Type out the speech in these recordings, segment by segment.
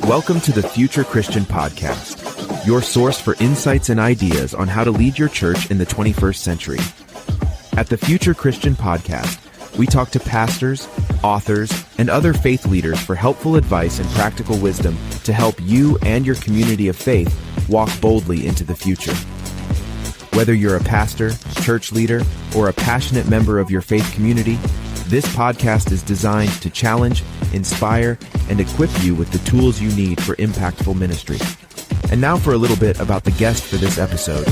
Welcome to the Future Christian Podcast, your source for insights and ideas on how to lead your church in the 21st century. At the Future Christian Podcast, we talk to pastors, authors, and other faith leaders for helpful advice and practical wisdom to help you and your community of faith walk boldly into the future. Whether you're a pastor, church leader, or a passionate member of your faith community, this podcast is designed to challenge, inspire, and equip you with the tools you need for impactful ministry. And now for a little bit about the guest for this episode.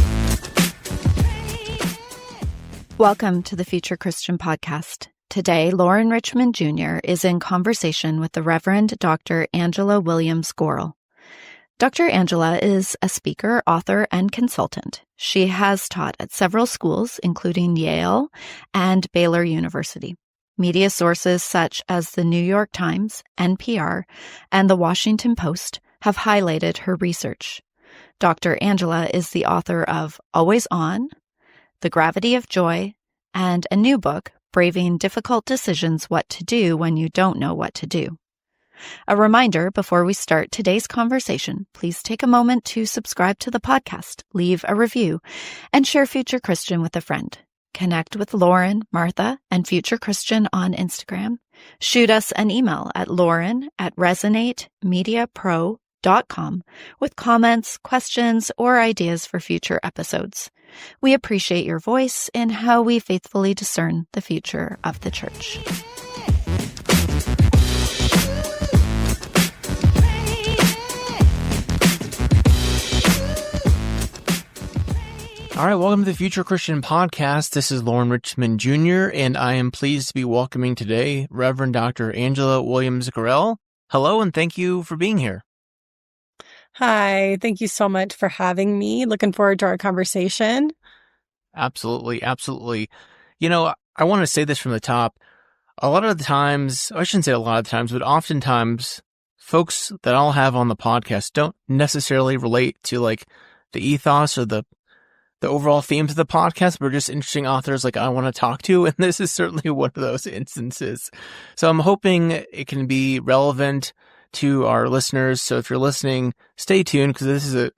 Welcome to the Future Christian Podcast. Today, Loren Richmond Jr. is in conversation with the Reverend Dr. Angela Williams Gorrell. Dr. Angela is a speaker, author, and consultant. She has taught at several schools, including Yale and Baylor University. Media sources such as the New York Times, NPR, and the Washington Post have highlighted her research. Dr. Angela is the author of Always On, The Gravity of Joy, and a new book, Braving Difficult Decisions, What to Do When You Don't Know What to Do. A reminder before we start today's conversation, please take a moment to subscribe to the podcast, leave a review, and share Future Christian with a friend. Connect with Loren, Martha, and Future Christian on Instagram. Shoot us an email at loren@resonatemediapro.com with comments, questions, or ideas for future episodes. We appreciate your voice in how we faithfully discern the future of the church. All right, welcome to the Future Christian Podcast. This is Loren Richmond Jr., and I am pleased to be welcoming today Reverend Dr. Angela Williams Gorrell. Hello, and thank you for being here. Hi, thank you so much for having me. Looking forward to our conversation. Absolutely, absolutely. You know, I want to say this from the top. A lot of the times, I shouldn't say a lot of times, but oftentimes, folks that I'll have on the podcast don't necessarily relate to like the ethos or the overall themes of the podcast, but just interesting authors like I want to talk to, and this is certainly one of those instances. So I'm hoping it can be relevant to our listeners. So if you're listening, stay tuned because this is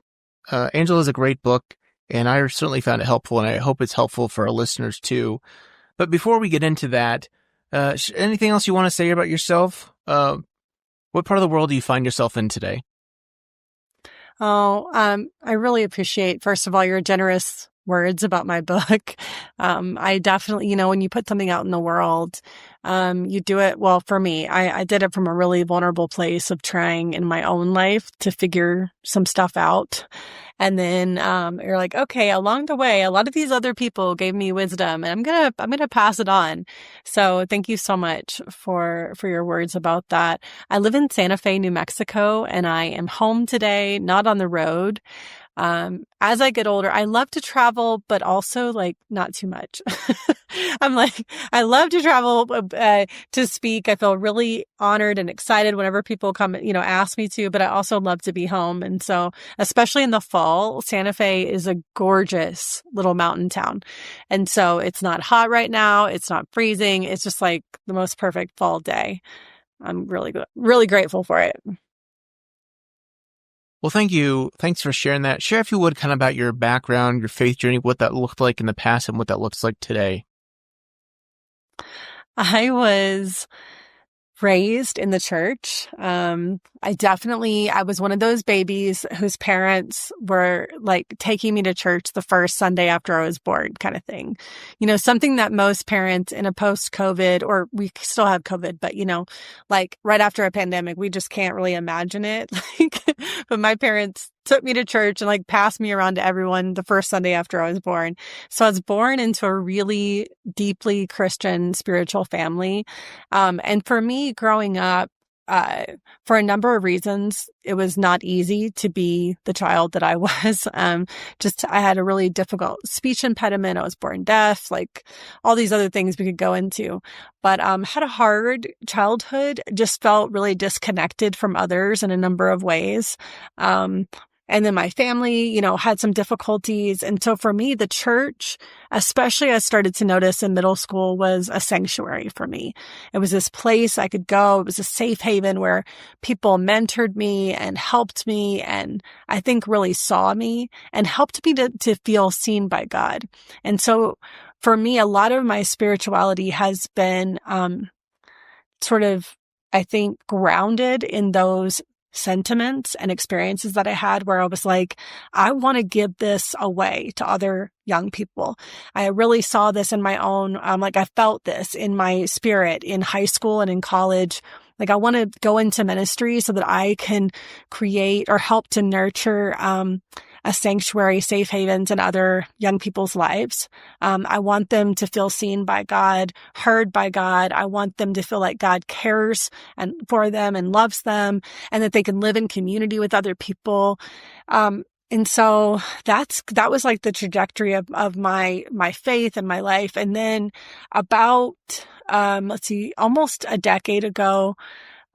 Angela is a great book, and I certainly found it helpful, and I hope it's helpful for our listeners too. But before we get into that, anything else you want to say about yourself? What part of the world do you find yourself in today? I really appreciate, first of all, your generous words about my book. I definitely, when you put something out in the world, you do it, well, for me, I did it from a really vulnerable place of trying in my own life to figure some stuff out. And then, you're like, okay, along the way, a lot of these other people gave me wisdom and I'm going to pass it on. So thank you so much for your words about that. I live in Santa Fe, New Mexico, and I am home today, not on the road. As I get older, I love to travel, but also not too much. I love to travel, to speak. I feel really honored and excited whenever people come, ask me to, but I also love to be home. And so, especially in the fall, Santa Fe is a gorgeous little mountain town. And so it's not hot right now. It's not freezing. It's just like the most perfect fall day. I'm really, really grateful for it. Well, thank you. Thanks for sharing that. Share, if you would, kind of about your background, your faith journey, what that looked like in the past and what that looks like today. I was raised in the church. I was one of those babies whose parents were taking me to church the first Sunday after I was born kind of thing. Something that most parents in a post-COVID, or we still have COVID, but right after a pandemic, we just can't really imagine it. But my parents took me to church and passed me around to everyone the first Sunday after I was born. So I was born into a really deeply Christian spiritual family. And for me growing up, for a number of reasons, it was not easy to be the child that I was. I had a really difficult speech impediment. I was born deaf, all these other things we could go into. But had a hard childhood, just felt really disconnected from others in a number of ways. And then my family, had some difficulties. And so for me, the church, especially I started to notice in middle school, was a sanctuary for me. It was this place I could go. It was a safe haven where people mentored me and helped me, and I think really saw me and helped me to feel seen by God. And so for me, a lot of my spirituality has been sort of, I think, grounded in those sentiments and experiences that I had where I was like, I want to give this away to other young people. I really saw this in my own, I felt this in my spirit in high school and in college. Like I want to go into ministry so that I can create or help to nurture, a sanctuary, safe havens in other young people's lives. I want them to feel seen by God, heard by God. I want them to feel like God cares for them and loves them, and that they can live in community with other people. And so that was like the trajectory of my faith and my life. And then about, almost a decade ago,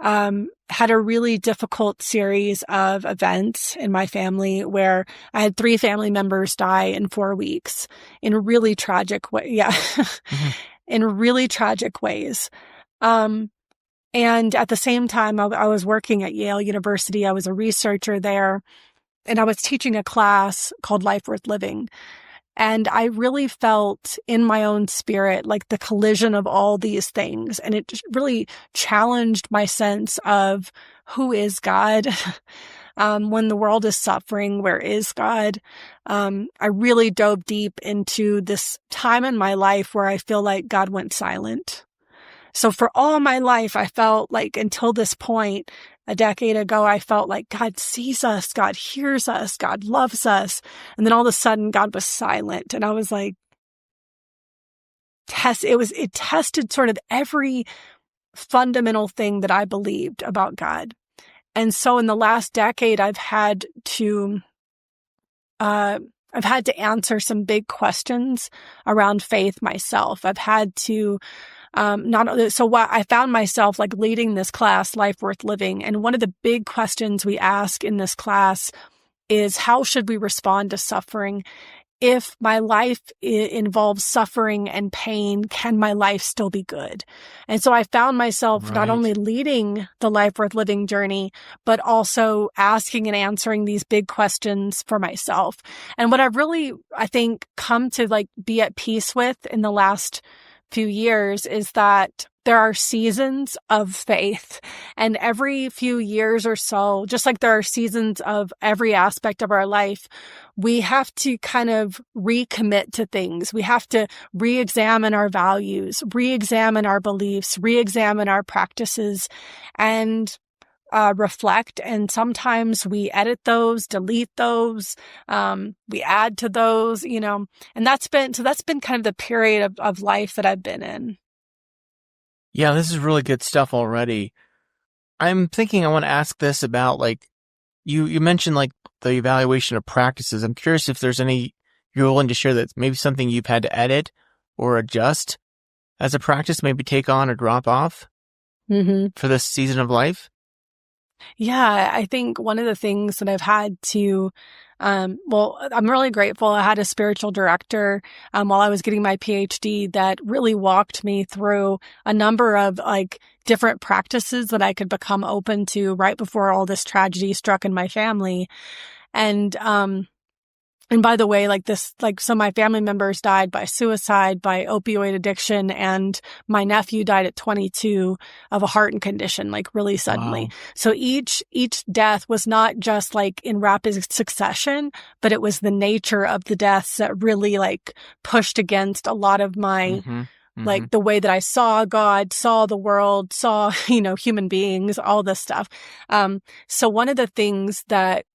had a really difficult series of events in my family where I had 3 family members die in 4 weeks in really tragic way. Yeah. Mm-hmm. In really tragic ways. And at the same time, I was working at Yale University. I was a researcher there, and I was teaching a class called Life Worth Living. And I really felt in my own spirit like the collision of all these things. And it just really challenged my sense of who is God? When the world is suffering, where is God? I really dove deep into this time in my life where I feel like God went silent. So for all my life, I felt like until this point, a decade ago, I felt like God sees us, God hears us, God loves us. And then all of a sudden, God was silent. And I was like, it tested sort of every fundamental thing that I believed about God. And so in the last decade, I've had to answer some big questions around faith myself. I've had to I found myself like leading this class, Life Worth Living. And one of the big questions we ask in this class is, how should we respond to suffering? If my life involves suffering and pain, can my life still be good? And so I found myself not only leading the Life Worth Living journey, but also asking and answering these big questions for myself. And what I've really, I think, come to like be at peace with in the last few years is that there are seasons of faith, and every few years or so, just like there are seasons of every aspect of our life, we have to kind of recommit to things. We have to re-examine our values, re-examine our beliefs, re-examine our practices, and reflect. And sometimes we edit those, delete those, we add to those, and that's been kind of the period of life that I've been in. Yeah, this is really good stuff already. I'm thinking I want to ask this about, like, you mentioned like the evaluation of practices. I'm curious if there's any you're willing to share that maybe something you've had to edit or adjust as a practice, maybe take on or drop off for this season of life. Yeah, I think one of the things that I've had to, I'm really grateful. I had a spiritual director while I was getting my PhD that really walked me through a number of like different practices that I could become open to right before all this tragedy struck in my family. And by the way, so my family members died by suicide, by opioid addiction, and my nephew died at 22 of a heart condition, like really suddenly. Wow. So each death was not just like in rapid succession, but it was the nature of the deaths that really like pushed against a lot of my, like the way that I saw God, saw the world, saw, human beings, all this stuff. So one of the things that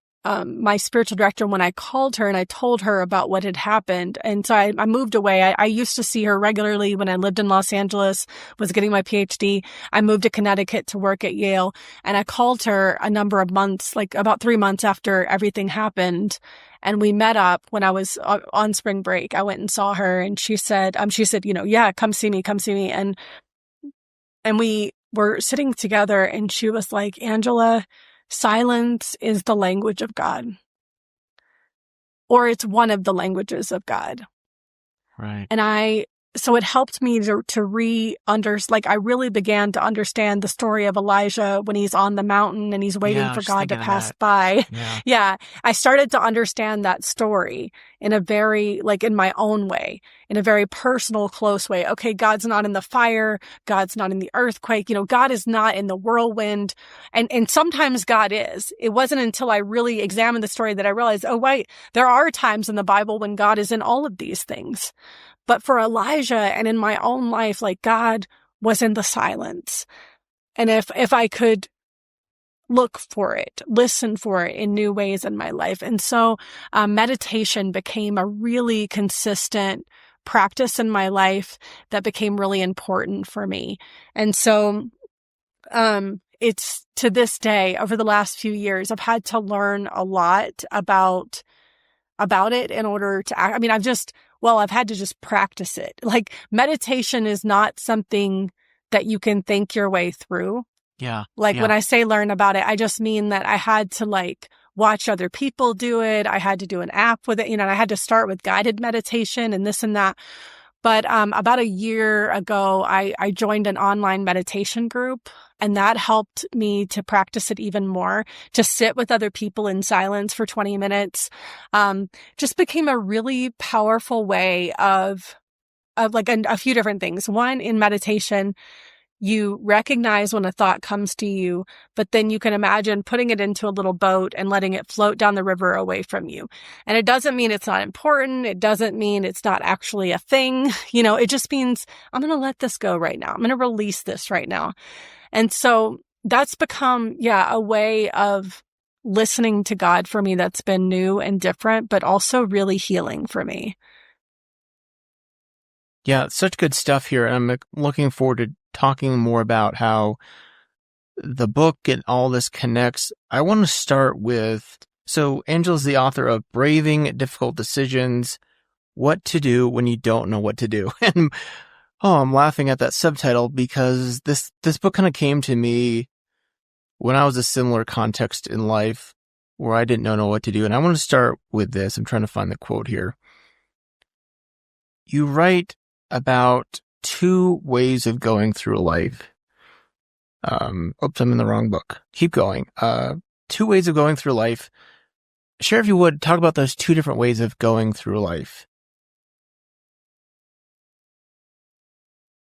my spiritual director, when I called her and I told her about what had happened. And so I moved away. I used to see her regularly when I lived in Los Angeles, was getting my PhD. I moved to Connecticut to work at Yale. And I called her a number of months, like about 3 months after everything happened. And we met up when I was on spring break. I went and saw her, and she said, yeah, come see me. And we were sitting together, and she was like, Angela, silence is the language of God. or it's one of the languages of God. Right. And so it helped me I really began to understand the story of Elijah when he's on the mountain and he's waiting Yeah, I for was God to thinking of pass that. by. Yeah. Yeah. I started to understand that story in a very, in my own way, in a very personal, close way. Okay, God's not in the fire. God's not in the earthquake. God is not in the whirlwind. And sometimes God is. It wasn't until I really examined the story that I realized, oh, wait, there are times in the Bible when God is in all of these things. But for Elijah and in my own life, God was in the silence. And if I could look for it, listen for it in new ways in my life. And so meditation became a really consistent practice in my life that became really important for me. And so it's to this day, over the last few years, I've had to learn a lot about it in order to act. I've had to just practice it. Meditation is not something that you can think your way through. Yeah. When I say learn about it, I just mean that I had to watch other people do it. I had to do an app with it, and I had to start with guided meditation and this and that. But about a year ago, I joined an online meditation group, and that helped me to practice it even more, to sit with other people in silence for 20 minutes. Just became a really powerful way of a few different things. One, in meditation, you recognize when a thought comes to you, but then you can imagine putting it into a little boat and letting it float down the river away from you. And it doesn't mean it's not important. It doesn't mean it's not actually a thing. It just means I'm going to let this go right now. I'm going to release this right now. And so that's become, a way of listening to God for me that's been new and different, but also really healing for me. Yeah, such good stuff here. I'm looking forward to talking more about how the book and all this connects. I want to start with, so Angela's the author of Braving Difficult Decisions, What to Do When You Don't Know What to Do. And I'm laughing at that subtitle because this book kind of came to me when I was a similar context in life where I didn't know what to do. And I want to start with this. I'm trying to find the quote here. You write about two ways of going through life. Oops, I'm in the wrong book. Keep going. Two ways of going through life. Share, if you would, talk about those two different ways of going through life.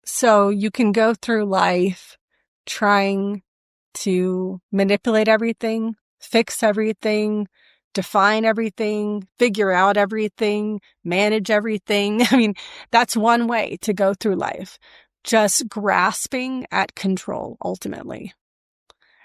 So you can go through life trying to manipulate everything, fix everything, define everything, figure out everything, manage everything. That's one way to go through life. Just grasping at control, ultimately.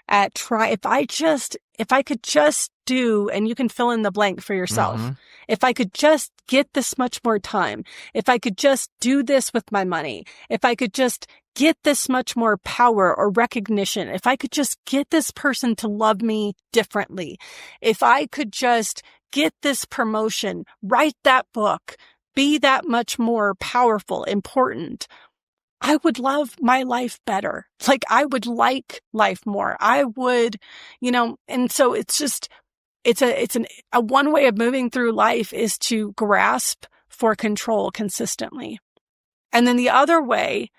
If I could just do, and you can fill in the blank for yourself. Mm-hmm. If I could just get this much more time, if I could just do this with my money, if I could just get this much more power or recognition, if I could just get this person to love me differently, if I could just get this promotion, write that book, be that much more powerful, important, I would love my life better. I would like life more. I would, and so it's just, it's a one way of moving through life is to grasp for control consistently. And then the other way,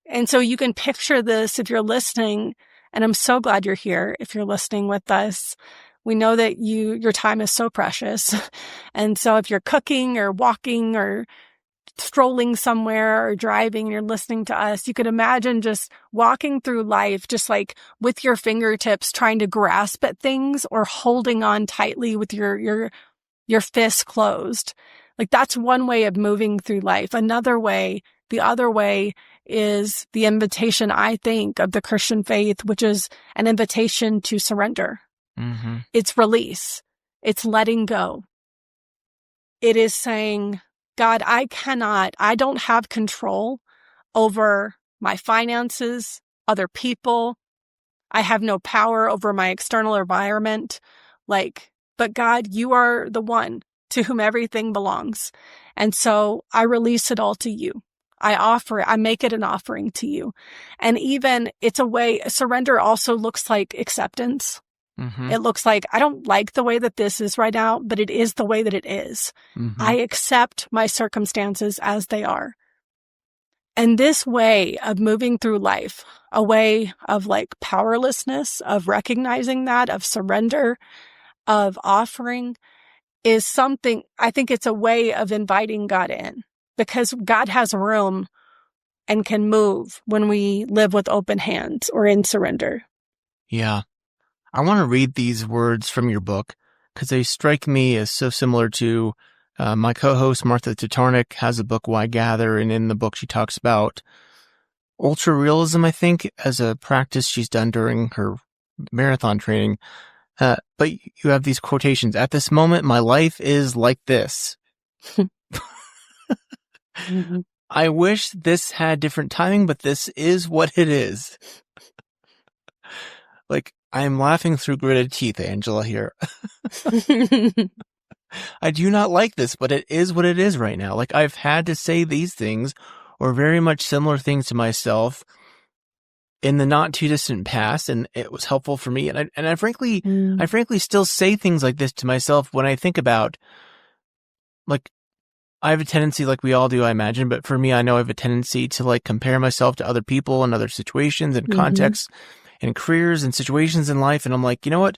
and so you can picture this if you're listening, and I'm so glad you're here. If you're listening with us, we know that your time is so precious. And so if you're cooking or walking or strolling somewhere or driving and you're listening to us, you could imagine just walking through life, just with your fingertips trying to grasp at things or holding on tightly with your fists closed. That's one way of moving through life. The other way is the invitation, I think, of the Christian faith, which is an invitation to surrender. Mm-hmm. It's release. It's letting go. It is saying, God, I don't have control over my finances, other people. I have no power over my external environment. But God, you are the one to whom everything belongs. And so I release it all to you. I make it an offering to you. And even it's a way, surrender also looks like acceptance. Mm-hmm. It looks like, I don't like the way that this is right now, but it is the way that it is. Mm-hmm. I accept my circumstances as they are. And this way of moving through life, a way of like powerlessness, of recognizing that, of surrender, of offering, is something, I think it's a way of inviting God in, because God has room and can move when we live with open hands or in surrender. Yeah. I want to read these words from your book because they strike me as so similar to my co-host Martha Tatarnik has a book, Why Gather, and in the book she talks about ultra realism, I think, as a practice she's done during her marathon training. But you have these quotations. At this moment, my life is like this. Mm-hmm. I wish this had different timing, but this is what it is. Like, I'm laughing through gritted teeth, Angela, here. I do not like this, but it is what it is right now. Like, I've had to say these things or very much similar things to myself in the not too distant past, and it was helpful for me. And I frankly still say things like this to myself when I think about, like, I have a tendency, like we all do, I imagine, but for me, I know I have a tendency to like compare myself to other people and other situations and contexts and careers and situations in life. And I'm like, you know what?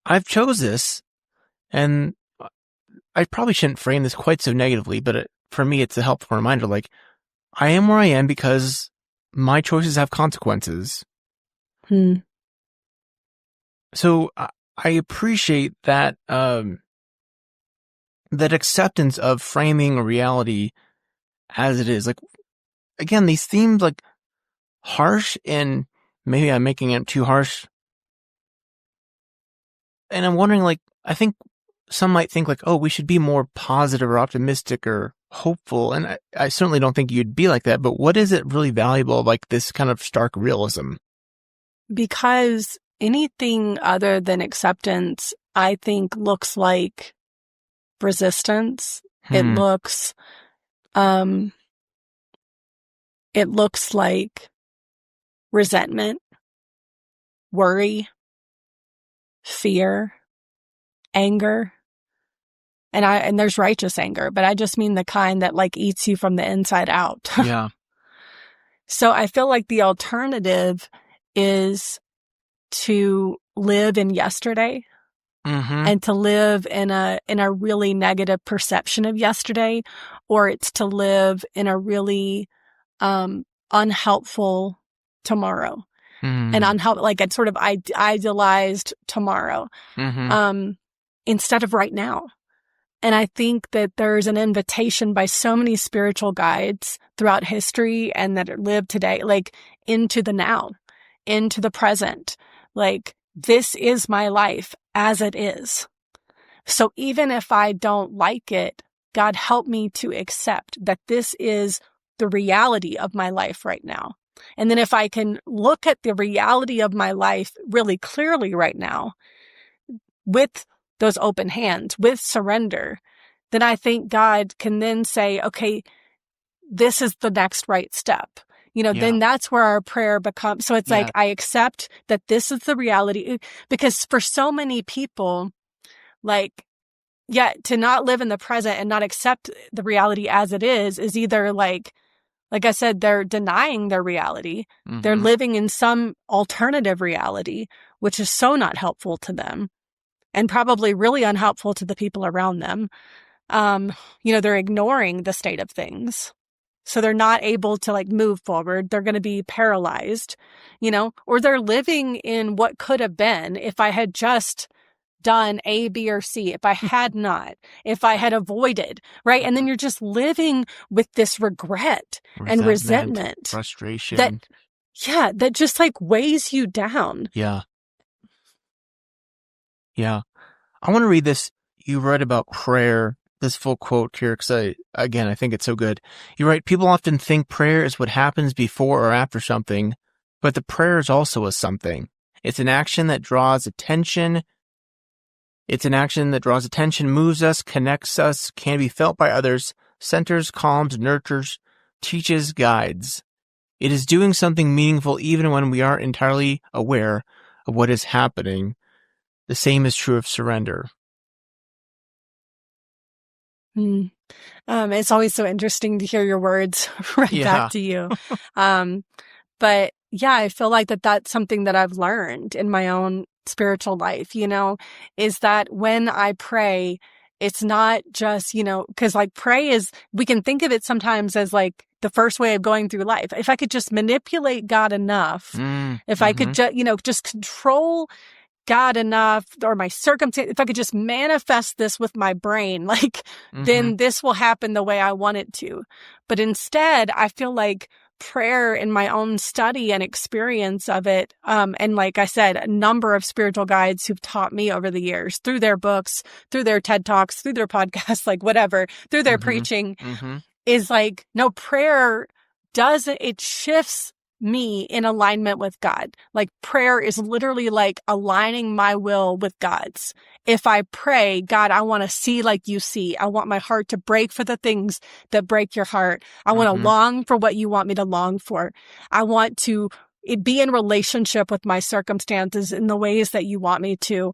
I've chose this, and I probably shouldn't frame this quite so negatively, but for me, it's a helpful reminder. Like, I am where I am because my choices have consequences. So I appreciate that, that acceptance of framing a reality as it is. Like, again, these themes like harsh, and maybe I'm making it too harsh. And I'm wondering, like, I think some might think like, oh, we should be more positive or optimistic or hopeful. And I certainly don't think you'd be like that, but what is it really valuable, like this kind of stark realism? Because anything other than acceptance, I think, looks like resistance. It looks like resentment, worry, fear, anger. And there's righteous anger, but I just mean the kind that like eats you from the inside out. Yeah. So I feel like the alternative is to live in yesterday and to live in a really negative perception of yesterday, or it's to live in a really unhelpful tomorrow. And unhelpful, like it's sort of idealized tomorrow instead of right now. And I think that there's an invitation by so many spiritual guides throughout history and that live today, like into the now, into the present. Like, this is my life as it is. So even if I don't like it, God, help me to accept that this is the reality of my life right now. And then if I can look at the reality of my life really clearly right now with those open hands, with surrender, then I think God can then say, okay, this is the next right step. Then that's where our prayer becomes. So it's like, I accept that this is the reality. Because for so many people, like, to not live in the present and not accept the reality as it is either like I said, they're denying their reality. They're living in some alternative reality, which is so not helpful to them. And probably really unhelpful to the people around them. They're ignoring the state of things. So they're not able to like move forward. They're going to be paralyzed, or they're living in what could have been if I had just done A, B, or C, if I had not, if I had avoided, right? And then you're just living with this regret and resentment. Frustration. That just like weighs you down. Yeah. I want to read this. You write about prayer, this full quote here, because I think it's so good. You write, people often think prayer is what happens before or after something, but the prayer is also a something. It's an action that draws attention. Moves us, connects us, can be felt by others, centers, calms, nurtures, teaches, guides. It is doing something meaningful even when we aren't entirely aware of what is happening. the same is true of surrender. It's always so interesting to hear your words right back to you. But yeah, I feel like that's something that I've learned in my own spiritual life, is that when I pray, it's not just, because like we can think of it sometimes as like the first way of going through life. If I could just manipulate God enough, if I could just control God enough, or my circumstance, if I could just manifest this with my brain, then this will happen the way I want it to. But instead, I feel like prayer in my own study and experience of it, and like I said, a number of spiritual guides who've taught me over the years through their books, through their TED Talks, through their podcasts, like whatever, through their preaching, is like, no, prayer it shifts me in alignment with God. Like prayer is literally like aligning my will with God's. If I pray, God, I want to see like you see. I want my heart to break for the things that break your heart. I want to long for what you want me to long for. I want to be in relationship with my circumstances in the ways that you want me to.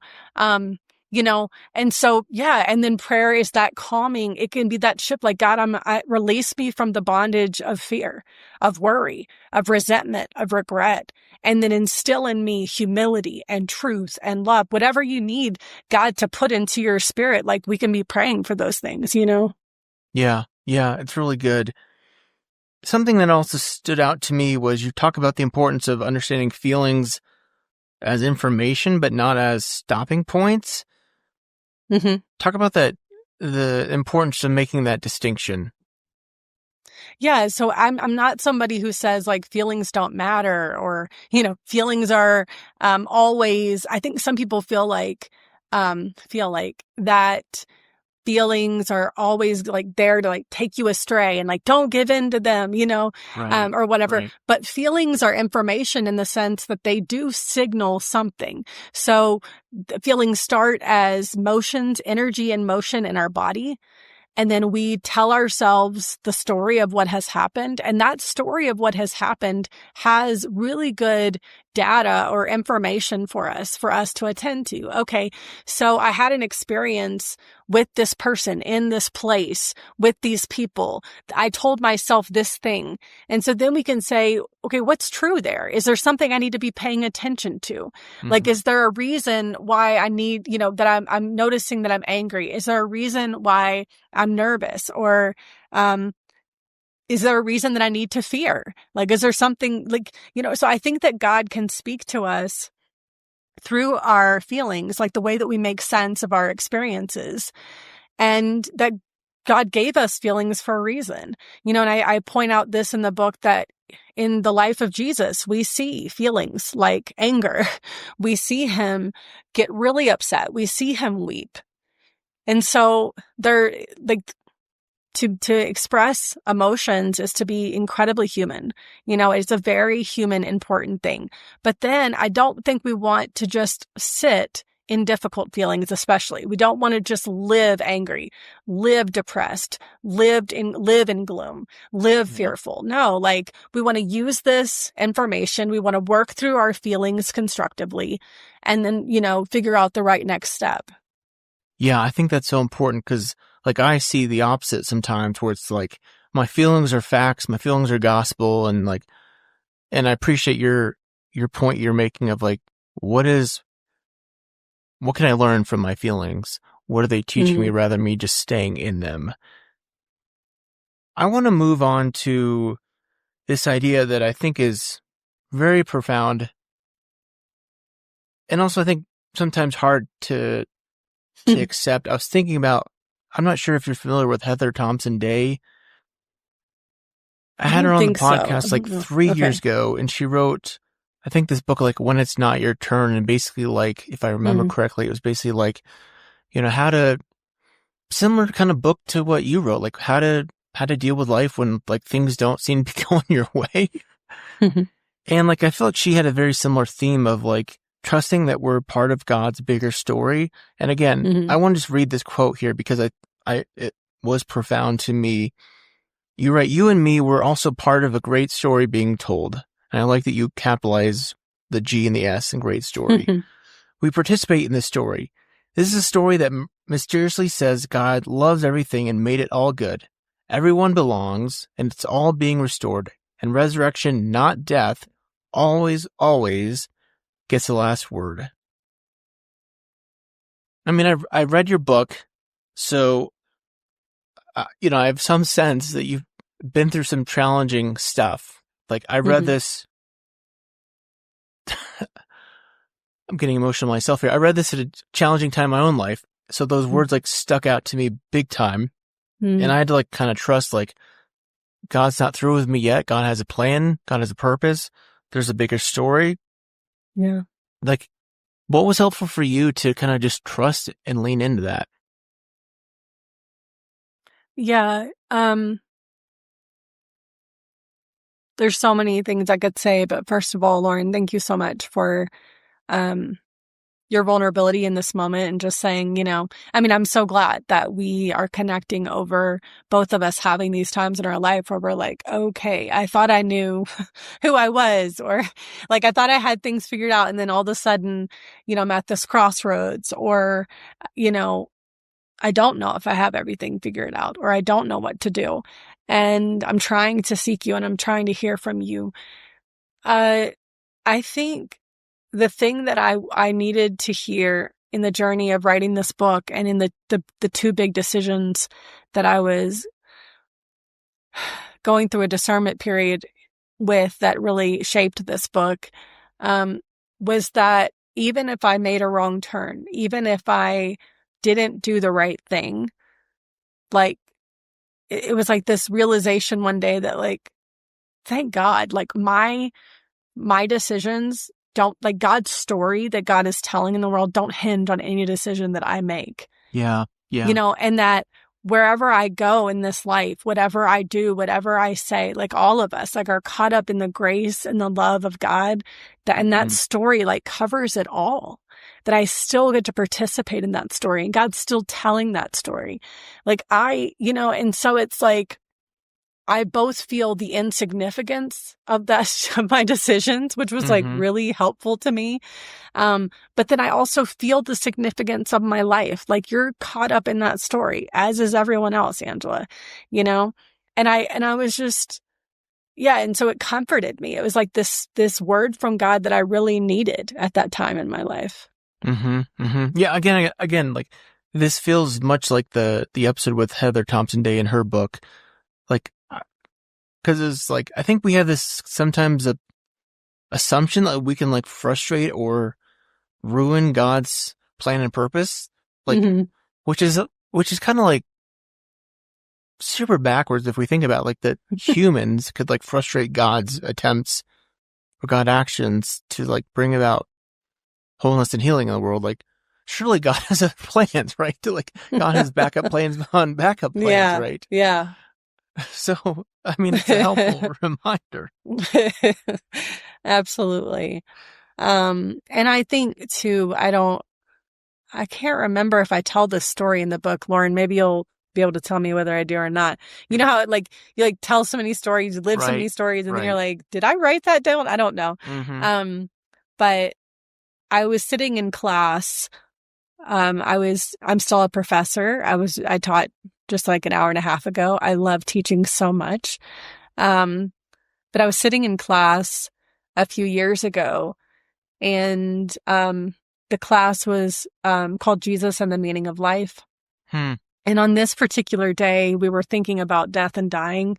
And so, and then prayer is that calming. It can be that shift, like, God, release me from the bondage of fear, of worry, of resentment, of regret, and then instill in me humility and truth and love, whatever you need God to put into your spirit. Like we can be praying for those things, Yeah, it's really good. Something that also stood out to me was you talk about the importance of understanding feelings as information, but not as stopping points. Talk about that, the importance of making that distinction. Yeah, so I'm not somebody who says like feelings don't matter, or feelings are always. I think some people feel like that feelings are always like there to like take you astray and like don't give in to them, or whatever. Right. But feelings are information in the sense that they do signal something. So feelings start as motions, energy and motion in our body. And then we tell ourselves the story of what has happened. And that story of what has happened has really good data or information for us to attend to. Okay, so I had an experience with this person in this place with these people. I told myself this thing. And so then we can say, okay, what's true there? Is there something I need to be paying attention to? Like, is there a reason why I need, that I'm noticing that I'm angry? Is there a reason why I'm nervous? Or, is there a reason that I need to fear? Like, is there something so I think that God can speak to us through our feelings, like the way that we make sense of our experiences, and that God gave us feelings for a reason. And I point out this in the book that in the life of Jesus, we see feelings like anger. We see him get really upset. We see him weep. And so they're like, to express emotions is to be incredibly human. It's a very human, important thing. But then I don't think we want to just sit in difficult feelings, especially. We don't want to just live angry, live depressed, live in gloom, live fearful. No, like we want to use this information. We want to work through our feelings constructively and then, figure out the right next step. Yeah, I think that's so important because like I see the opposite sometimes where it's like my feelings are facts, my feelings are gospel, and I appreciate your point you're making of like what can I learn from my feelings? What are they teaching me rather than me just staying in them? I want to move on to this idea that I think is very profound and also I think sometimes hard to accept. I was thinking about, I'm not sure if you're familiar with Heather Thompson Day. I had her on the podcast like 3 years ago, and she wrote, I think, this book like When It's Not Your Turn, and basically like, if I remember correctly, it was basically like, how to, similar kind of book to what you wrote, like how to deal with life when like things don't seem to be going your way. And like I feel like she had a very similar theme of like trusting that we're part of God's bigger story. And again, I want to just read this quote here because it was profound to me. You write, "You and me were also part of a great story being told." And I like that you capitalize the G and the S in great story. we participate in this story. This is a story that mysteriously says God loves everything and made it all good. Everyone belongs, and it's all being restored. And resurrection, not death, always, always gets the last word. I mean, I've read your book, so, I have some sense that you've been through some challenging stuff. Like, I read this, I'm getting emotional myself here. I read this at a challenging time in my own life, so those words, like, stuck out to me big time, and I had to, like, kind of trust, like, God's not through with me yet. God has a plan. God has a purpose. There's a bigger story. Yeah. Like, what was helpful for you to kind of just trust and lean into that? Yeah. There's so many things I could say, but first of all, Loren, thank you so much for your vulnerability in this moment and just saying, I'm so glad that we are connecting over both of us having these times in our life where we're like, okay, I thought I knew who I was, or like I thought I had things figured out. And then all of a sudden, I'm at this crossroads, or, I don't know if I have everything figured out, or I don't know what to do. And I'm trying to seek you and I'm trying to hear from you. I think the thing that I needed to hear in the journey of writing this book and in the two big decisions that I was going through a discernment period with that really shaped this book, was that even if I made a wrong turn, even if I didn't do the right thing, like it was like this realization one day that, like, thank God, like my decisions don't, like, God's story that God is telling in the world don't hinge on any decision that I make. Yeah. Yeah. And that wherever I go in this life, whatever I do, whatever I say, like all of us, like, are caught up in the grace and the love of God, and that story, like, covers it all. That I still get to participate in that story, and God's still telling that story. Like and so it's like, I both feel the insignificance of that, of my decisions, which was like really helpful to me. But then I also feel the significance of my life. Like, you're caught up in that story, as is everyone else, Angela, and I was just, yeah. And so it comforted me. It was like this word from God that I really needed at that time in my life. Yeah. Again, like, this feels much like the episode with Heather Thompson Day in her book. Like, because it's like, I think we have this sometimes a assumption that we can, like, frustrate or ruin God's plan and purpose, like, which is kind of like super backwards if we think about, like, that humans could, like, frustrate God's attempts or God's actions to, like, bring about wholeness and healing in the world. Like, surely God has a plans, right? To, like, God has backup plans on backup plans, right? Yeah. So, I mean, it's a helpful reminder. Absolutely. And I think too, I can't remember if I tell this story in the book, Loren. Maybe you'll be able to tell me whether I do or not. You know how you like tell so many stories, you live so many stories, and then you're like, did I write that down? I don't know. But I was sitting in class. I'm still a professor. I taught just like an hour and a half ago. I love teaching so much. But I was sitting in class a few years ago, and the class was called Jesus and the Meaning of Life. And on this particular day, we were thinking about death and dying.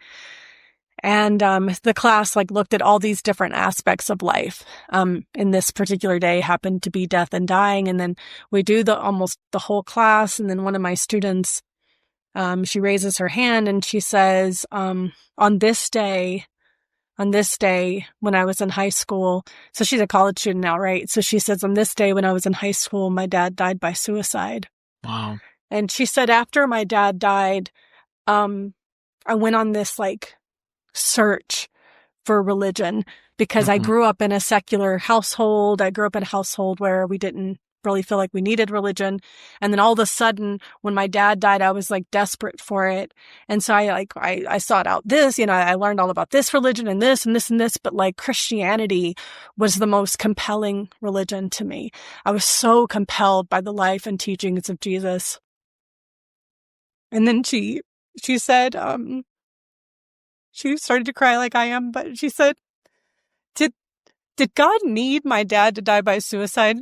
And the class, like, looked at all these different aspects of life. In this particular day happened to be death and dying. And then we do almost the whole class. And then one of my students, she raises her hand and she says, on this day when I was in high school, so she's a college student now, right? So she says, on this day when I was in high school, my dad died by suicide. Wow. And she said, after my dad died, I went on this, like, search for religion, because I grew up in a secular household. I grew up in a household where we didn't really feel like we needed religion. And then all of a sudden, when my dad died, I was like desperate for it. And so I sought out this, I learned all about this religion and this and this and this, but like Christianity was the most compelling religion to me. I was so compelled by the life and teachings of Jesus. And then she said, she started to cry like I am, but she said, did God need my dad to die by suicide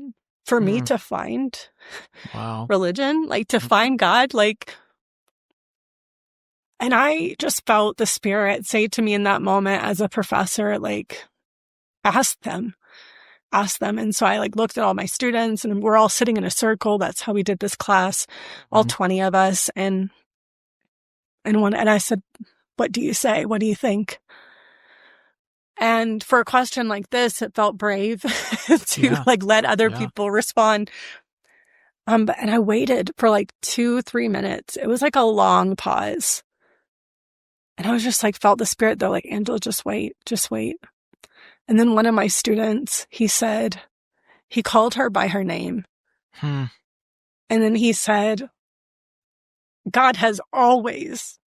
for me to find religion? Like to find God? And I just felt the Spirit say to me in that moment as a professor, like, ask them. And so I looked at all my students and we're all sitting in a circle. That's how we did this class, all 20 of us. And I said, what do you say? What do you think? And for a question like this, it felt brave to let other people respond. And I waited for 2-3 minutes. It was like a long pause. And I was just felt the Spirit though, Angela, just wait. And then one of my students, he called her by her name. And then he said, God has always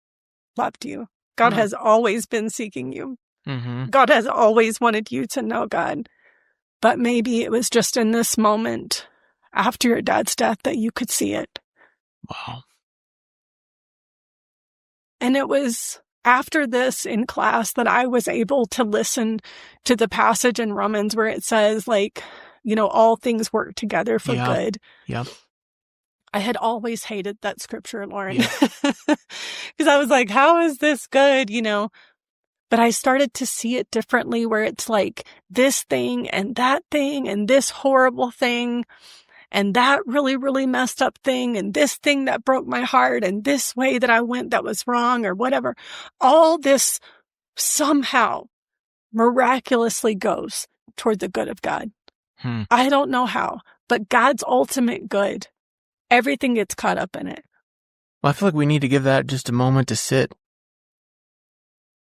loved you. God has always been seeking you. God has always wanted you to know God. But maybe it was just in this moment after your dad's death that you could see it. Wow. And it was after this in class that I was able to listen to the passage in Romans where it says, all things work together for good. Yeah. I had always hated that scripture, Loren, because I was like, how is this good? But I started to see it differently where it's this thing and this horrible thing and that really, really messed up thing and this thing that broke my heart and this way that I went that was wrong or whatever. All this somehow miraculously goes toward the good of God. I don't know how, but God's ultimate good, everything gets caught up in it. Well, I feel like we need to give that just a moment to sit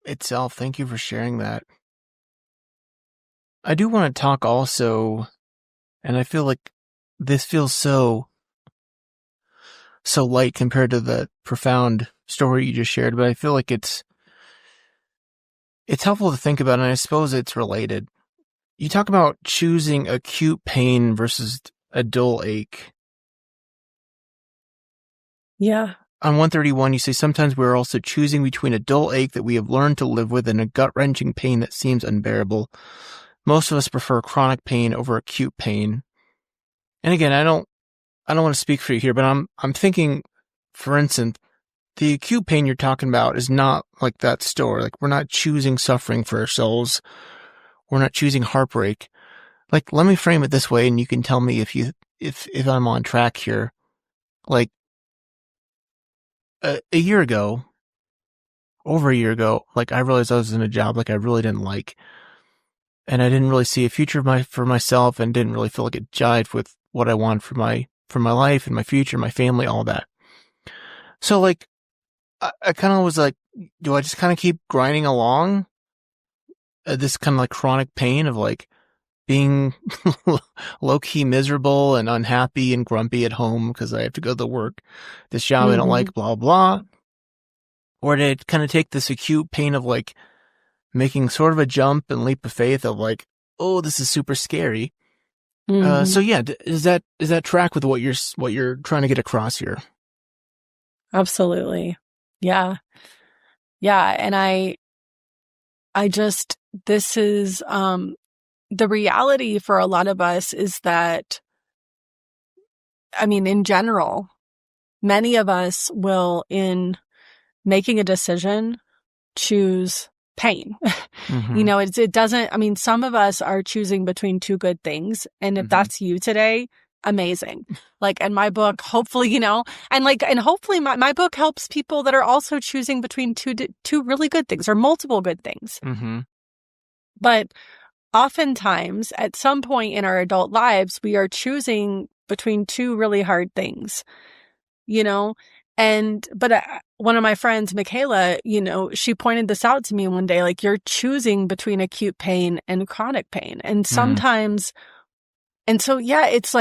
itself. Thank you for sharing that. I do want to talk also, and I feel like this feels so light compared to the profound story you just shared, but I feel like it's helpful to think about, and I suppose it's related. You talk about choosing acute pain versus a dull ache. Yeah. On 131, you say sometimes we're also choosing between a dull ache that we have learned to live with and a gut-wrenching pain that seems unbearable. Most of us prefer chronic pain over acute pain. And again, I don't want to speak for you here, but I'm thinking, for instance, the acute pain you're talking about is not like that story. We're not choosing suffering for ourselves. We're not choosing heartbreak. Let me frame it this way, and you can tell me if I'm on track here. A year ago, over a year ago, I realized I was in a job I really didn't like. And I didn't really see a future for myself and didn't really feel like it jived with what I want for my life and my future, my family, all that. So I kind of was do I just kind of keep grinding along this kind of chronic pain of being low-key miserable and unhappy and grumpy at home because I have to go to work, this job I don't like, blah, blah. Or did it kind of take this acute pain of making sort of a jump and leap of faith of oh, this is super scary. So yeah, is that track with what you're trying to get across here? Absolutely. Yeah. And this is, the reality for a lot of us is that, in general, many of us will, in making a decision, choose pain. It doesn't, some of us are choosing between two good things. And if that's you today, amazing. And my book, hopefully, and hopefully my book helps people that are also choosing between two really good things or multiple good things. But oftentimes, at some point in our adult lives, we are choosing between two really hard things, but one of my friends, Michaela, she pointed this out to me one day, you're choosing between acute pain and chronic pain. And sometimes, and so, yeah, it's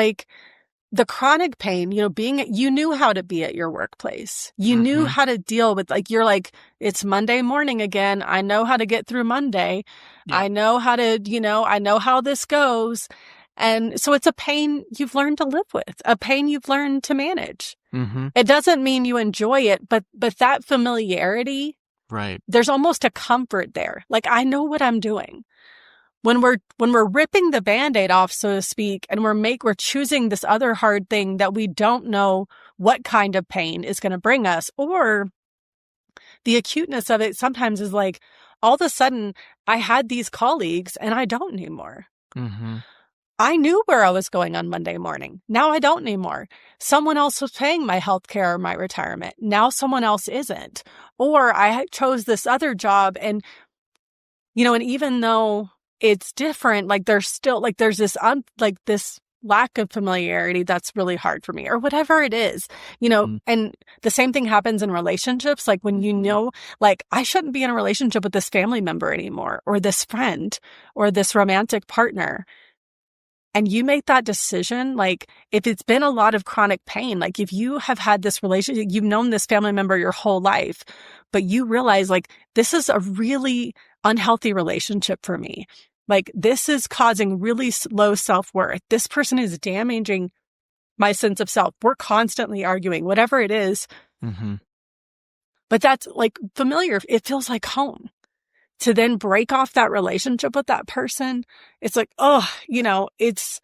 the chronic pain, you knew how to be at your workplace. You knew how to deal with, you're like, it's Monday morning again. I know how to get through Monday. Yeah. I know how to, I know how this goes. And so it's a pain you've learned to live with, a pain you've learned to manage. Mm-hmm. It doesn't mean you enjoy it, but that familiarity, right? There's almost a comfort there. Like, I know what I'm doing. When we're ripping the Band-Aid off, so to speak, and we're choosing this other hard thing that we don't know what kind of pain is going to bring us, or the acuteness of it sometimes is like, all of a sudden I had these colleagues and I don't anymore. Mm-hmm. I knew where I was going on Monday morning. Now I don't anymore. Someone else was paying my health care or my retirement. Now someone else isn't. Or I chose this other job and, and even though it's different, there's still, there's this, this lack of familiarity that's really hard for me, or whatever it is, and the same thing happens in relationships. Like, when I shouldn't be in a relationship with this family member anymore, or this friend, or this romantic partner. And you make that decision, if it's been a lot of chronic pain, if you have had this relationship, you've known this family member your whole life, but you realize, this is a really unhealthy relationship for me. This is causing really low self-worth. This person is damaging my sense of self. We're constantly arguing, whatever it is. Mm-hmm. But that's familiar. It feels like home. To then break off that relationship with that person, it's like, it's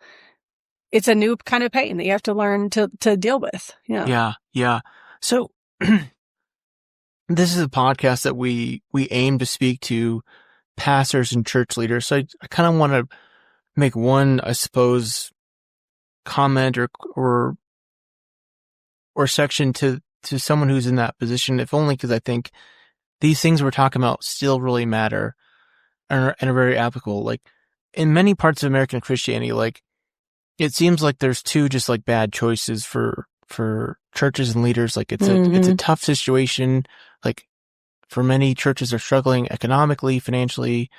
a new kind of pain that you have to learn to deal with. Yeah. So this is a podcast that we aim to speak to pastors and church leaders. So I kind of want to make one, I suppose, comment or section to someone who's in that position, if only because I think these things we're talking about still really matter and are very applicable. In many parts of American Christianity, it seems like there's two just bad choices for churches and leaders. It's a tough situation. For many churches are struggling economically, financially.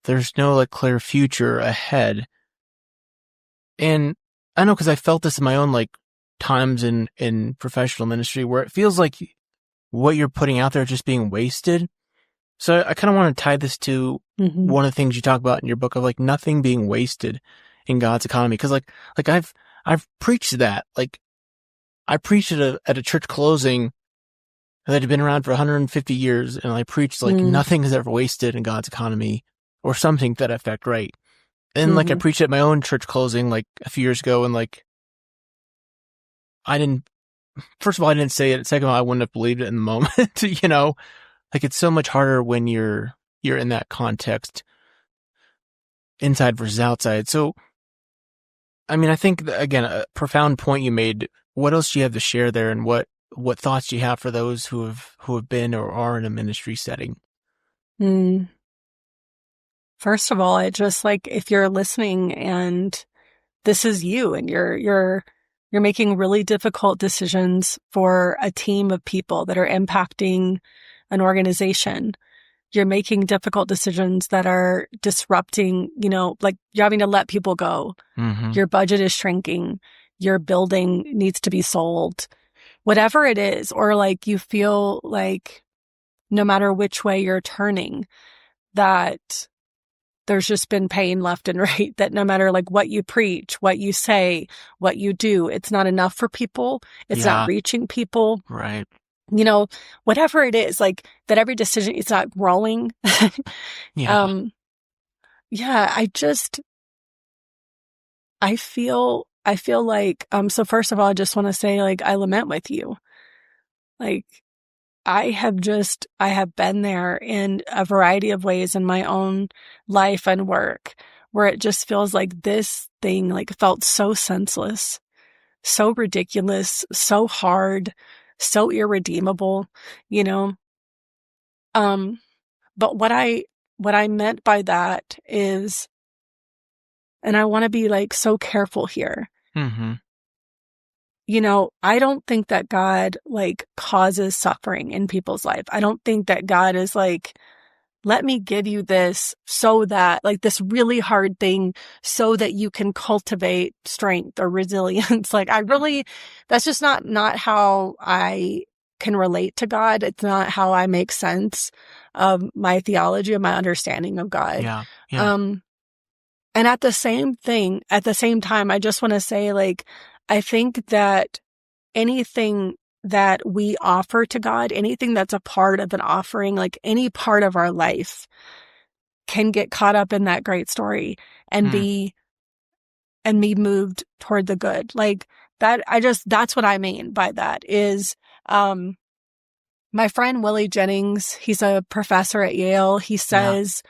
There's no clear future ahead. And I know because I felt this in my own times in professional ministry where it feels like what you're putting out there is just being wasted. So I kind of want to tie this to one of the things you talk about in your book of nothing being wasted in God's economy. Cause I've preached that. I preached at a church closing that had been around for 150 years. And I preached nothing is ever wasted in God's economy or something to that effect. Right. And I preached at my own church closing a few years ago. And first of all, I didn't say it. Second of all, I wouldn't have believed it in the moment, it's so much harder when you're in that context, inside versus outside. So, I think, again, a profound point you made. What else do you have to share there, and what thoughts do you have for those who have been or are in a ministry setting? First of all, it just if you're listening and this is you and you're making really difficult decisions for a team of people that are impacting an organization. You're making difficult decisions that are disrupting, you're having to let people go. Mm-hmm. Your budget is shrinking. Your building needs to be sold. Whatever it is, or you feel no matter which way you're turning, that there's just been pain left and right, that no matter what you preach, what you say, what you do, it's not enough for people. It's not reaching people. Right. Whatever it is, that every decision, it's not growing. I feel so first of all, I just want to say, I lament with you. I have been there in a variety of ways in my own life and work where it just feels like this thing felt so senseless, so ridiculous, so hard, so irredeemable, but what I meant by that is, and I want to be so careful here. Mm-hmm. I don't think that God causes suffering in people's life. I don't think that God is let me give you this so that, like, this really hard thing so that you can cultivate strength or resilience. Like, that's just not how I can relate to God. It's not how I make sense of my theology, of my understanding of God. Yeah. Yeah. And at the same time, I just want to say, like, I think that anything that we offer to God, anything that's a part of an offering, like any part of our life, can get caught up in that great story and be moved toward the good. Like that, that's what I mean by that is, my friend Willie Jennings, he's a professor at Yale. He says,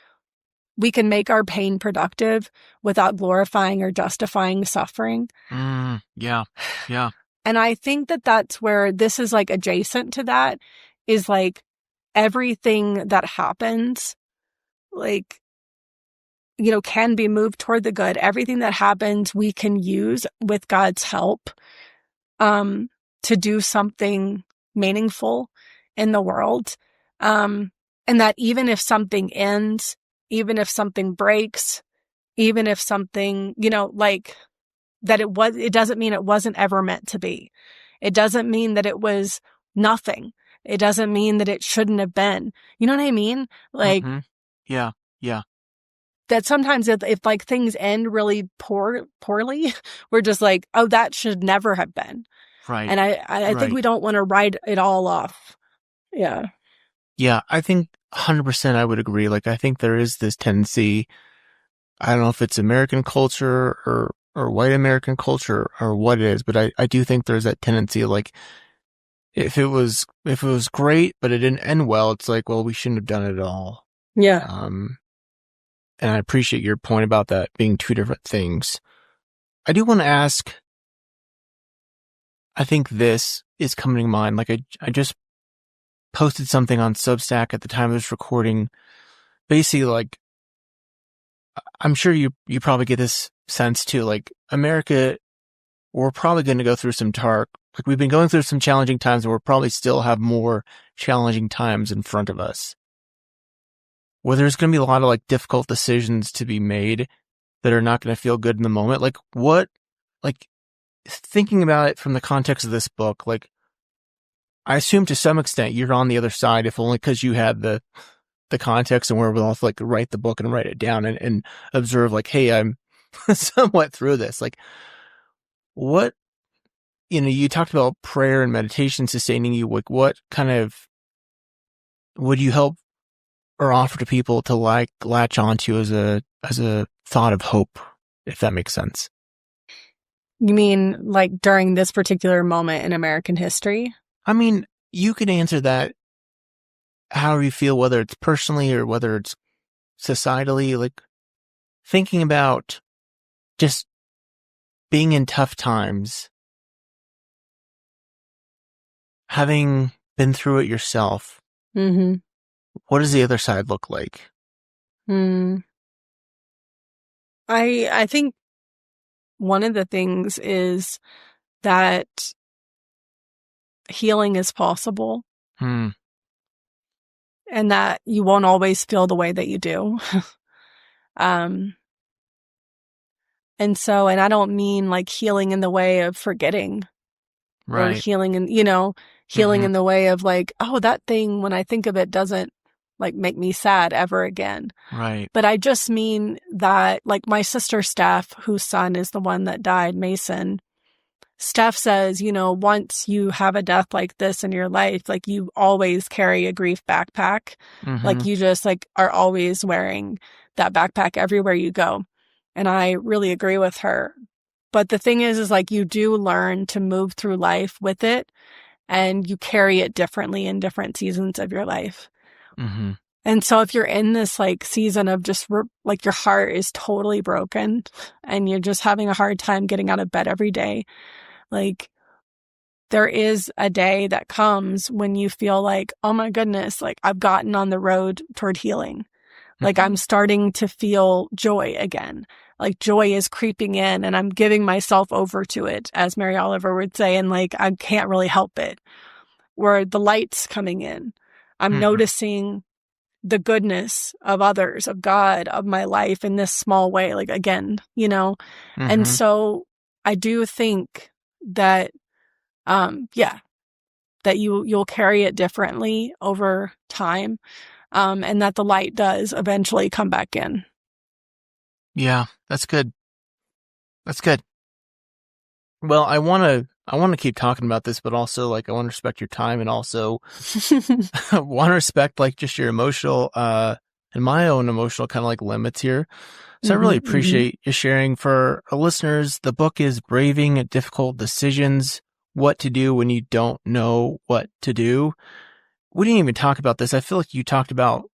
we can make our pain productive without glorifying or justifying suffering. Yeah. And I think that that's where this is like adjacent to that, is like everything that happens, like, you know, can be moved toward the good. Everything that happens, we can use with God's help, to do something meaningful in the world. And that even if something ends, even if something breaks, even if something, you know, like, that it doesn't mean it wasn't ever meant to be. It doesn't mean that it was nothing. It doesn't mean that it shouldn't have been. You know what I mean? Like, Yeah. that sometimes if like things end really poorly, we're just like, oh, that should never have been. Right. And I think we don't want to write it all off. Yeah. Yeah. I think 100% I would agree. Like, I think there is this tendency, I don't know if it's American culture or white American culture or what it is, but I do think there's that tendency, like, if it was great, but it didn't end well, it's like, well, we shouldn't have done it at all. Yeah. And I appreciate your point about that being two different things. I do want to ask, I think this is coming to mind. Like, I just posted something on Substack at the time of this recording. Basically, like, I'm sure you probably get this sense too. Like, America, we're probably going to go through like, we've been going through some challenging times, and we'll probably still have more challenging times in front of us, where there's going to be a lot of like difficult decisions to be made that are not going to feel good in the moment. Like, thinking about it from the context of this book, like, I assume to some extent you're on the other side, if only because you had the context and wherewithal to like write the book and write it down and observe, like, hey, I'm somewhat through this. Like, what, you know, you talked about prayer and meditation sustaining you. Like, what kind of would you help or offer to people to like latch onto as a thought of hope, if that makes sense? You mean like during this particular moment in American history? I mean, you can answer that however you feel, whether it's personally or whether it's societally. Like, thinking about just being in tough times, having been through it yourself. Mm-hmm. What does the other side look like? I think one of the things is that healing is possible, and that you won't always feel the way that you do. And I don't mean like healing in the way of forgetting, or healing in, healing in the way of like, oh, that thing, when I think of it, doesn't like make me sad ever again. Right. But I just mean that, like, my sister Steph, whose son is the one that died, Mason, Steph says, once you have a death like this in your life, like, you always carry a grief backpack. Like, you just like are always wearing that backpack everywhere you go. And I really agree with her. But the thing is like, you do learn to move through life with it, and you carry it differently in different seasons of your life. And so if you're in this like season of just like your heart is totally broken and you're just having a hard time getting out of bed every day, like, there is a day that comes when you feel like, oh my goodness, like, I've gotten on the road toward healing. Like, I'm starting to feel joy again. Like, joy is creeping in, and I'm giving myself over to it, as Mary Oliver would say, and like, I can't really help it. Where the light's coming in, I'm noticing the goodness of others, of God, of my life in this small way, like again, And so I do think that, that you'll carry it differently over time, and that the light does eventually come back in. Yeah, that's good. That's good. Well, I want to keep talking about this, but also like I want to respect your time, and also want to respect like just your emotional and my own emotional kind of like limits here. So I really appreciate you sharing. For our listeners, the book is Braving Difficult Decisions: What to Do When You Don't Know What to Do. We didn't even talk about this. I feel like you talked about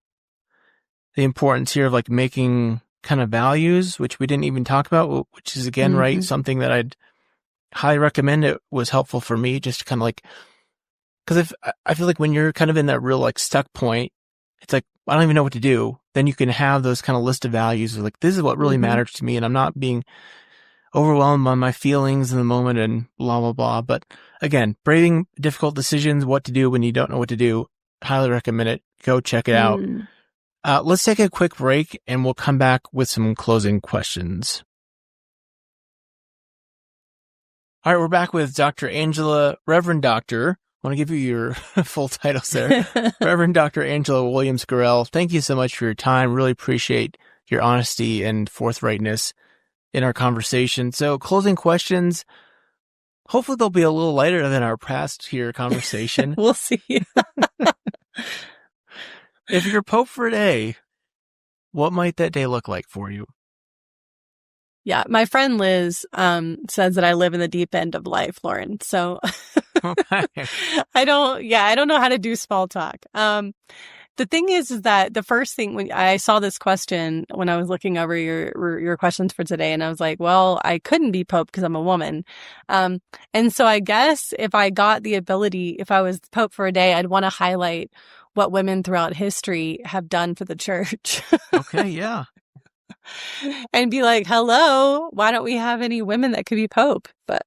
the importance here of like making kind of values, which we didn't even talk about, which is again, right, something that I'd highly recommend. It was helpful for me just to kind of like, because if I feel like when you're kind of in that real like stuck point, it's like, I don't even know what to do. Then you can have those kind of list of values of like, this is what really matters to me, and I'm not being overwhelmed by my feelings in the moment and blah, blah, blah. But again, Braving Difficult Decisions: What to Do When You Don't Know What to Do. Highly recommend it. Go check it out. Let's take a quick break and we'll come back with some closing questions. All right, we're back with Dr. Angela, Reverend Doctor. I want to give you your full titles there. Reverend Dr. Angela Williams Gorrell. Thank you so much for your time. Really appreciate your honesty and forthrightness in our conversation. So closing questions, hopefully they'll be a little lighter than our past here conversation. We'll see. If you're Pope for a day, what might that day look like for you? Yeah, my friend Liz says that I live in the deep end of life, Loren. So Okay. I don't know how to do small talk. The thing is that the first thing when I saw this question, when I was looking over your questions for today, and I was like, well, I couldn't be Pope because I'm a woman. And so I guess if I got the ability, if I was Pope for a day, I'd want to highlight what women throughout history have done for the church. Okay, yeah. And be like, hello, why don't we have any women that could be Pope? But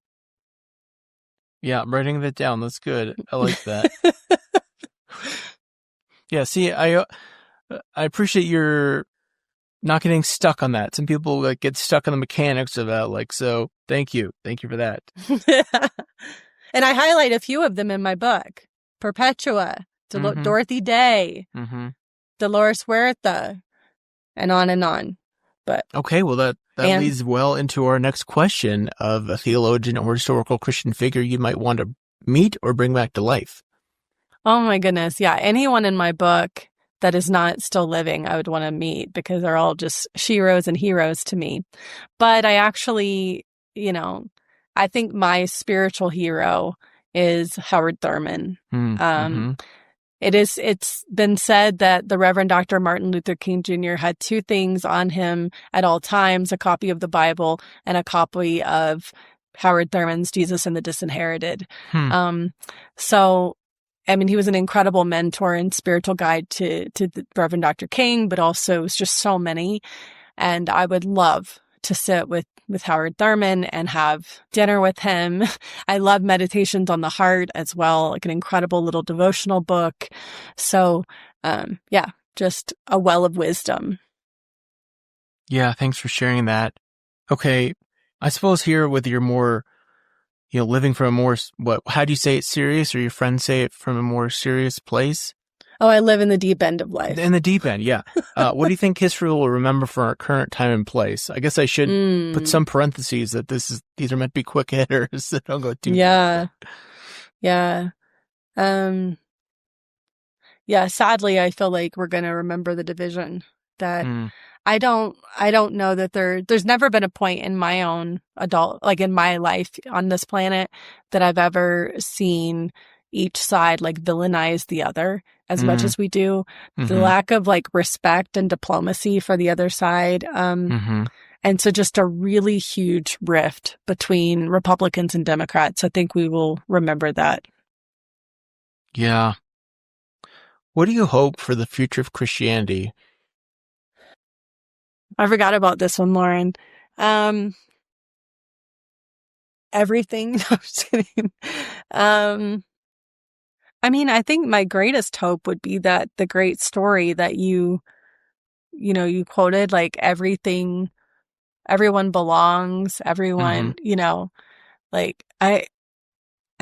yeah, I'm writing that down. That's good. I like that. Yeah, see, I appreciate your not getting stuck on that. Some people like get stuck on the mechanics of that. Like, so thank you for that. And I highlight a few of them in my book: Perpetua, Dorothy Day, Dolores Huerta, and on and on. But okay, well that leads well into our next question of a theologian or historical Christian figure you might want to meet or bring back to life. Oh my goodness. Yeah. Anyone in my book that is not still living, I would want to meet, because they're all just sheroes and heroes to me. But I actually, I think my spiritual hero is Howard Thurman. It's been said that the Reverend Dr. Martin Luther King Jr. had two things on him at all times: a copy of the Bible and a copy of Howard Thurman's Jesus and the Disinherited. So, I mean, he was an incredible mentor and spiritual guide to the Reverend Dr. King, but also it was just so many. And I would love to sit with Howard Thurman and have dinner with him. I love Meditations on the Heart as well, like an incredible little devotional book. So, just a well of wisdom. Yeah, thanks for sharing that. Okay, I suppose here with your more, living from a more, how do you say it, serious, or your friends say it from a more serious place? Oh, I live in the deep end of life. In the deep end, yeah. What do you think history will remember for our current time and place? I guess I should put some parentheses that these are meant to be quick hitters that don't go too deep. Yeah. Sadly, I feel like we're going to remember the division. That I don't know that there's never been a point in my own in my life on this planet that I've ever seen each side like villainize the other as much as we do. The lack of like respect and diplomacy for the other side. And so just a really huge rift between Republicans and Democrats. I think we will remember that. Yeah. What do you hope for the future of Christianity? I forgot about this one, Loren. Everything. No, I'm just kidding. I mean, I think my greatest hope would be that the great story that you quoted, like everyone belongs, everyone, like I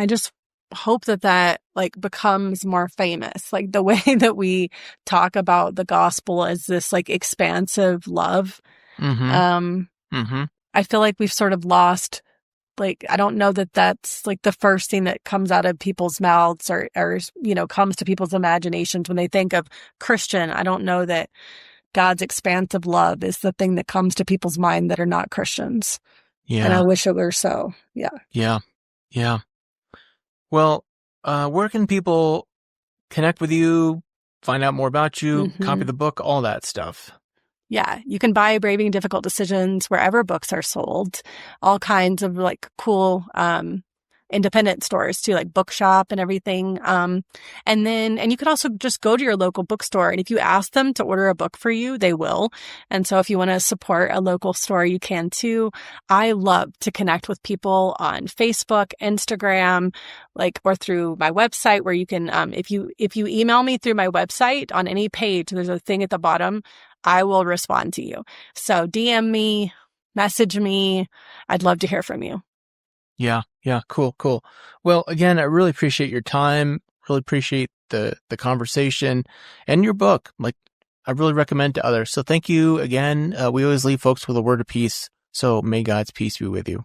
just hope that like becomes more famous. Like the way that we talk about the gospel as this like expansive love. I feel like we've sort of lost, like, I don't know that that's like the first thing that comes out of people's mouths or comes to people's imaginations when they think of Christian. I don't know that God's expansive love is the thing that comes to people's mind that are not Christians. Yeah. And I wish it were so. Yeah. Yeah. Yeah. Well, where can people connect with you, find out more about you, copy the book, all that stuff? Yeah, you can buy Braving Difficult Decisions wherever books are sold. All kinds of like cool independent stores too, like Bookshop and everything. And you could also just go to your local bookstore, and if you ask them to order a book for you, they will. And so if you want to support a local store, you can too. I love to connect with people on Facebook, Instagram, or through my website, where you can, if you email me through my website on any page, there's a thing at the bottom, I will respond to you. So DM me, message me. I'd love to hear from you. Yeah. Cool. Well, again, I really appreciate your time. Really appreciate the conversation and your book. Like, I really recommend to others. So thank you again. We always leave folks with a word of peace. So may God's peace be with you.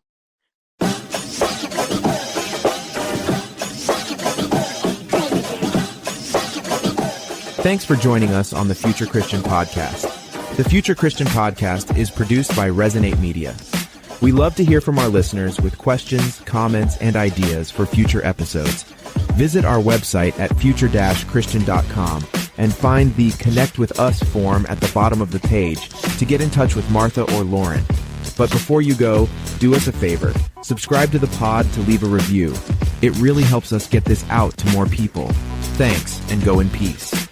Thanks for joining us on the Future Christian Podcast. The Future Christian Podcast is produced by Resonate Media. We love to hear from our listeners with questions, comments, and ideas for future episodes. Visit our website at future-christian.com and find the Connect with Us form at the bottom of the page to get in touch with Martha or Loren. But before you go, do us a favor. Subscribe to the pod to leave a review. It really helps us get this out to more people. Thanks, and go in peace.